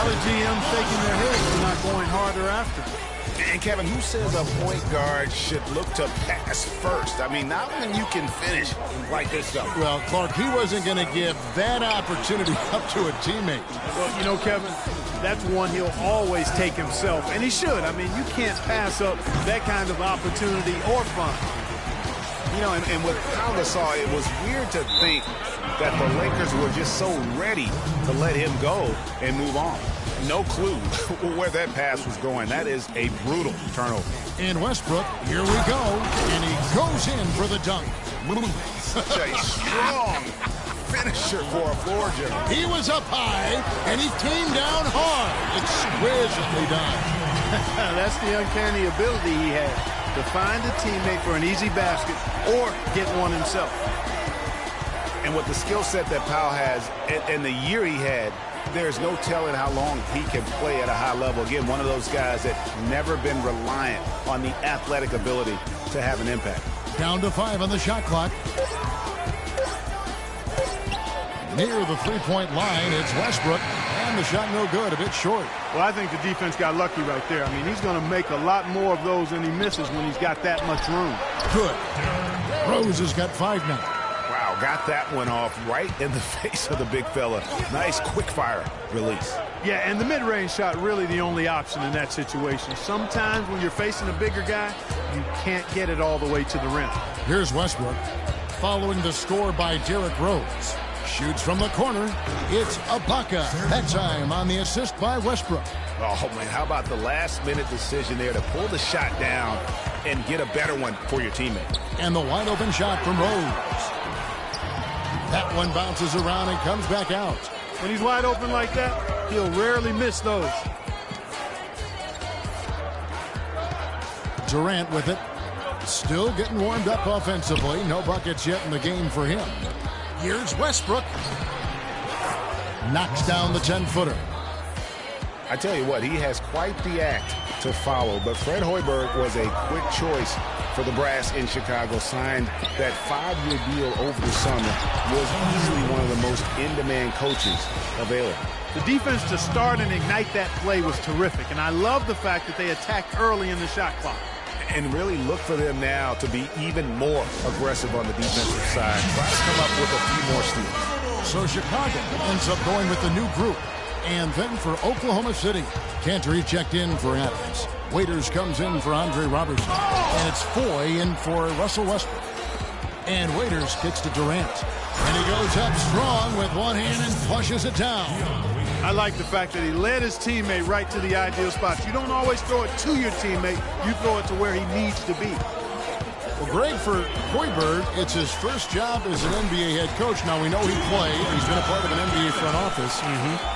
lot of GMs shaking their heads for not going harder after. And Kevin, who says a point guard should look to pass first? I mean, not when you can finish like this stuff. Well, Clark, he wasn't going to give that opportunity up to a teammate. Well, you know, Kevin, that's one he'll always take himself, and he should. I mean, you can't pass up that kind of opportunity or fun. You know, and with Pau Gasol, it was weird to think that the Lakers were just so ready to let him go and move on. No clue where that pass was going. That is a brutal turnover. And Westbrook, here we go, and he goes in for the dunk. Such a strong finisher for a floor general. He was up high, and he came down hard. Exquisitely done. That's the uncanny ability he has, to find a teammate for an easy basket or get one himself. And with the skill set that Pau has and the year he had, there's no telling how long he can play at a high level. Again, one of those guys that never been reliant on the athletic ability to have an impact. Down to 5 on the shot clock. Near the three-point line, it's Westbrook, and the shot no good, a bit short. Well, I think the defense got lucky right there. I mean, he's going to make a lot more of those than he misses when he's got that much room. Good. Rose has got 5 now. Wow, got that one off right in the face of the big fella. Nice quick-fire release. Yeah, and the mid-range shot really the only option in that situation. Sometimes when you're facing a bigger guy, you can't get it all the way to the rim. Here's Westbrook, following the score by Derrick Rose. Shoots from the corner. It's Ibaka. That time on the assist by Westbrook. Oh, man, how about the last-minute decision there to pull the shot down and get a better one for your teammate. And the wide-open shot from Rose. That one bounces around and comes back out. When he's wide open like that, he'll rarely miss those. Durant with it. Still getting warmed up offensively. No buckets yet in the game for him. Here's Westbrook. Knocks down the 10-footer. I tell you what, he has quite the act to follow, but Fred Hoiberg was a quick choice for the brass in Chicago. Signed that 5-year deal over the summer. Was easily one of the most in-demand coaches available. The defense to start and ignite that play was terrific, and I love the fact that they attacked early in the shot clock. And really look for them now to be even more aggressive on the defensive side. Try to come up with a few more steals. So Chicago ends up going with the new group. And then for Oklahoma City, Cantor checked in for Adams. Waiters comes in for Andre Robertson. And it's Foy in for Russell Westbrook. And Waiters kicks to Durant. And he goes up strong with one hand and flushes it down. I like the fact that he led his teammate right to the ideal spot. You don't always throw it to your teammate. You throw it to where he needs to be. Well, Greg, for Hoiberg, it's his first job as an NBA head coach. Now, we know he played. He's been a part of an NBA front office.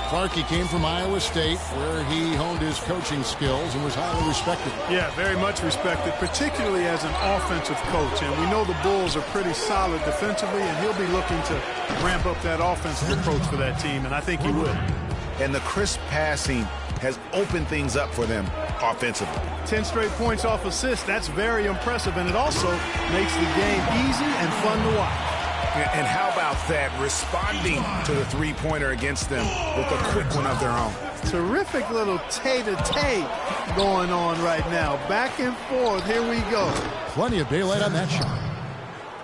Clark, he came from Iowa State, where he honed his coaching skills and was highly respected. Yeah, very much respected, particularly as an offensive coach. And we know the Bulls are pretty solid defensively, and he'll be looking to ramp up that offensive approach for that team, and I think he will. And the crisp passing has opened things up for them offensively. 10 straight points off assists, that's very impressive, and it also makes the game easy and fun to watch. And how about that, responding to the three-pointer against them with a quick one of their own. Terrific little tay-to-tay going on right now. Back and forth, here we go. Plenty of daylight on that shot.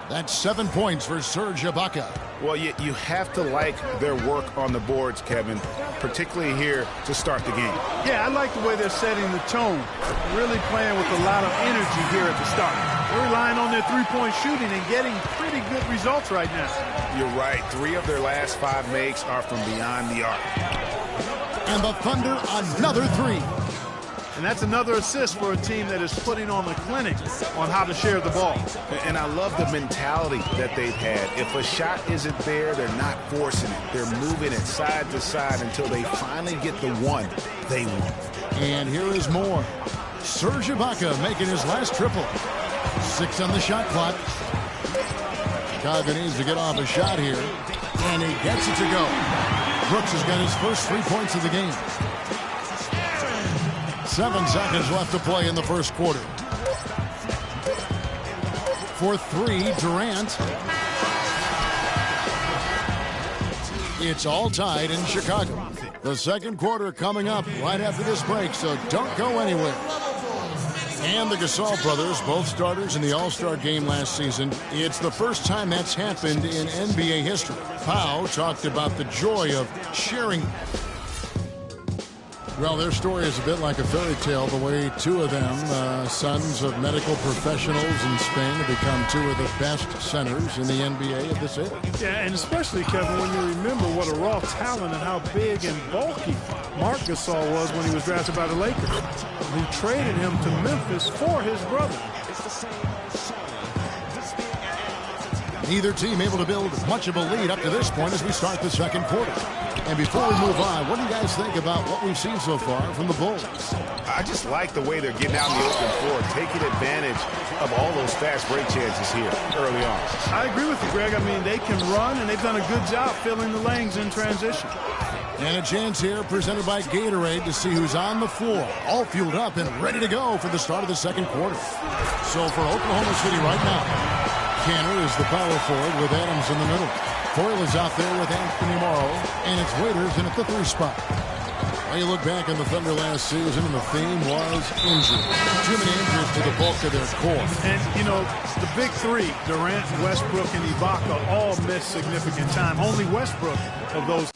That's 7 points for Serge Ibaka. Well, you have to like their work on the boards, Kevin, particularly here to start the game. Yeah, I like the way they're setting the tone. Really playing with a lot of energy here at the start. They're relying on their three-point shooting and getting pretty good results right now. You're right. 3 of their last 5 makes are from beyond the arc. And the Thunder, another 3. And that's another assist for a team that is putting on the clinic on how to share the ball. And I love the mentality that they've had. If a shot isn't there, they're not forcing it. They're moving it side to side until they finally get the one they want. And here is more. Serge Ibaka making his last triple. 6 on the shot clock. Chicago needs to get off a shot here. And he gets it to go. Brooks has got his first 3 points of the game. 7 seconds left to play in the first quarter. For 3, Durant. It's all tied in Chicago. The second quarter coming up right after this break, so don't go anywhere. And the Gasol brothers, both starters in the All-Star game last season. It's the first time that's happened in NBA history. Pau talked about the joy of sharing. Well, their story is a bit like a fairy tale, the way two of them, sons of medical professionals in Spain, have become two of the best centers in the NBA at this age. Yeah, and especially, Kevin, when you remember what a raw talent and how big and bulky Marc Gasol was when he was drafted by the Lakers. Who traded him to Memphis for his brother. Neither team able to build much of a lead up to this point as we start the second quarter. And before we move on, what do you guys think about what we've seen so far from the Bulls? I just like the way they're getting out in the open floor, taking advantage of all those fast break chances here early on. I agree with you, Greg. I mean, they can run, and they've done a good job filling the lanes in transition. And a chance here presented by Gatorade to see who's on the floor, all fueled up and ready to go for the start of the second quarter. So for Oklahoma City right now, Canner is the power forward with Adams in the middle. Coyle is out there with Anthony Morrow, and it's Waiters in at the 3 spot. When you look back on the Thunder last season, and the theme was injury. Too many injuries to the bulk of their core. And, you know, the big three, Durant, Westbrook, and Ibaka, all missed significant time. Only Westbrook of those